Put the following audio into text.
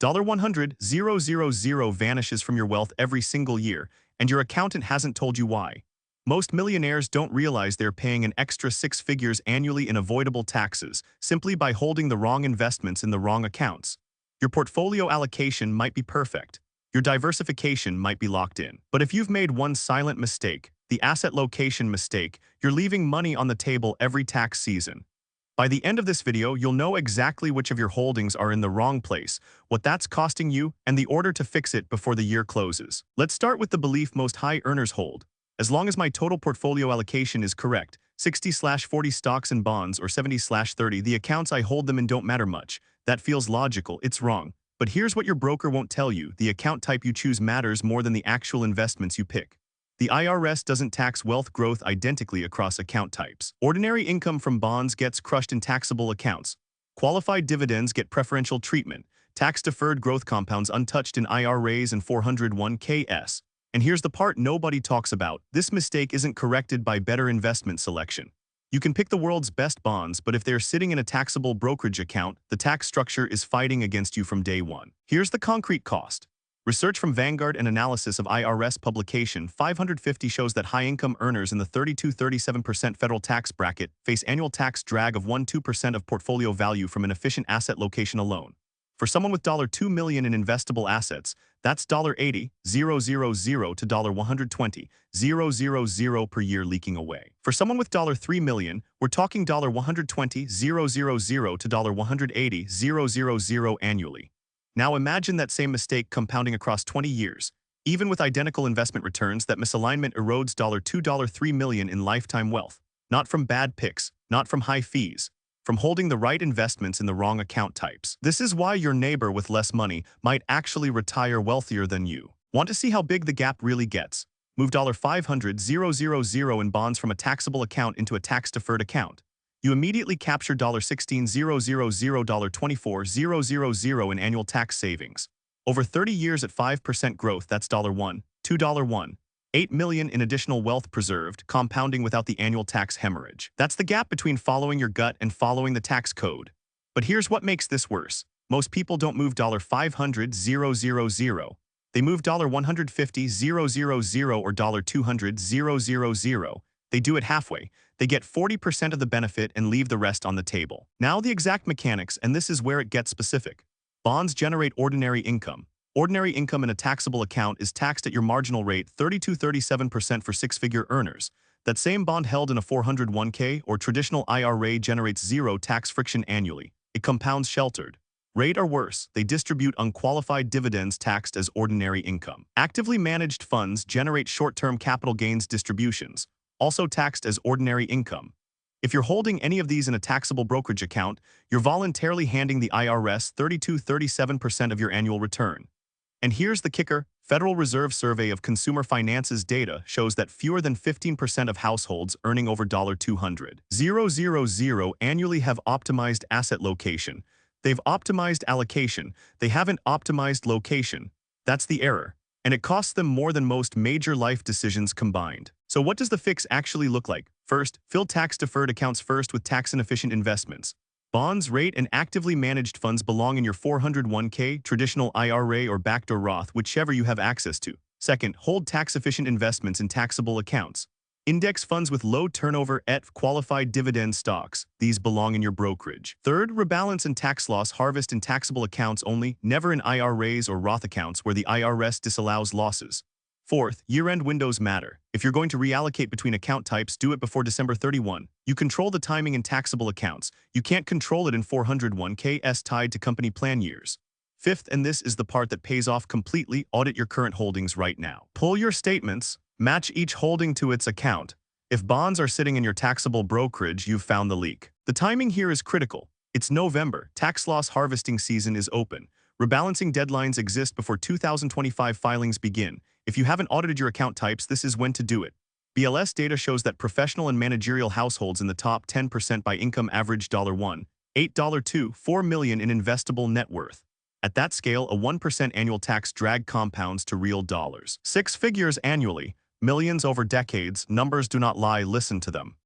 $100,000 vanishes from your wealth every single year, and your accountant hasn't told you why. Most millionaires don't realize they're paying an extra six figures annually in avoidable taxes simply by holding the wrong investments in the wrong accounts. Your portfolio allocation might be perfect. Your diversification might be locked in. But if you've made one silent mistake, the asset location mistake, you're leaving money on the table every tax season. By the end of this video, you'll know exactly which of your holdings are in the wrong place, what that's costing you, and the order to fix it before the year closes. Let's start with the belief most high earners hold. As long as my total portfolio allocation is correct, 60/40 stocks and bonds or 70/30, the accounts I hold them in don't matter much. That feels logical. It's wrong. But here's what your broker won't tell you. The account type you choose matters more than the actual investments you pick. The IRS doesn't tax wealth growth identically across account types. Ordinary income from bonds gets crushed in taxable accounts. Qualified dividends get preferential treatment. Tax-deferred growth compounds untouched in IRAs and 401ks. And here's the part nobody talks about. This mistake isn't corrected by better investment selection. You can pick the world's best bonds, but if they're sitting in a taxable brokerage account, the tax structure is fighting against you from day one. Here's the concrete cost. Research from Vanguard and analysis of IRS publication 550 shows that high-income earners in the 32–37% federal tax bracket face annual tax drag of 1–2% of portfolio value from inefficient asset location alone. For someone with $2 million in investable assets, that's $80,000 to $120,000 per year leaking away. For someone with $3 million, we're talking $120,000 to $180,000 annually. Now imagine that same mistake compounding across 20 years. Even with identical investment returns, that misalignment erodes $2–3 million in lifetime wealth. Not from bad picks, not from high fees, from holding the right investments in the wrong account types. This is why your neighbor with less money might actually retire wealthier than you. Want to see how big the gap really gets? Move $500,000 in bonds from a taxable account into a tax-deferred account. You immediately capture $16,000, $24,000 in annual tax savings. Over 30 years at 5% growth, that's $1, $2, $8 million in additional wealth preserved, compounding without the annual tax hemorrhage. That's the gap between following your gut and following the tax code. But here's what makes this worse. Most people don't move $500,000. They move $150,000 or $200,000. They do it halfway. They get 40% of the benefit and leave the rest on the table. Now the exact mechanics, and this is where it gets specific. Bonds generate ordinary income. Ordinary income in a taxable account is taxed at your marginal rate 30–37% for six-figure earners. That same bond held in a 401k or traditional IRA generates zero tax friction annually. It compounds sheltered. Rate or worse, they distribute unqualified dividends taxed as ordinary income. Actively managed funds generate short-term capital gains distributions, also taxed as ordinary income. If you're holding any of these in a taxable brokerage account, you're voluntarily handing the IRS 32–37% of your annual return. And here's the kicker. Federal Reserve Survey of Consumer Finance's data shows that fewer than 15% of households earning over $200,000 annually have optimized asset location. They've optimized allocation. They haven't optimized location. That's the error. And it costs them more than most major life decisions combined. So what does the fix actually look like? First, fill tax-deferred accounts first with tax-inefficient investments. Bonds, rate, and actively managed funds belong in your 401k, traditional IRA, or backdoor Roth, whichever you have access to. Second, hold tax-efficient investments in taxable accounts. Index funds with low turnover qualified dividend stocks. These belong in your brokerage. Third, rebalance and tax loss harvest in taxable accounts only, never in IRAs or Roth accounts where the IRS disallows losses. Fourth, year-end windows matter. If you're going to reallocate between account types, do it before December 31. You control the timing in taxable accounts. You can't control it in 401ks tied to company plan years. Fifth, and this is the part that pays off completely, audit your current holdings right now. Pull your statements. Match each holding to its account. If bonds are sitting in your taxable brokerage, you've found the leak. The timing here is critical. It's November. Tax loss harvesting season is open. Rebalancing deadlines exist before 2025 filings begin. If you haven't audited your account types, this is when to do it. BLS data shows that professional and managerial households in the top 10% by income average $1, $8, $4 million in investable net worth. At that scale, a 1% annual tax drag compounds to real dollars. Six figures annually. Millions over decades, numbers do not lie, listen to them.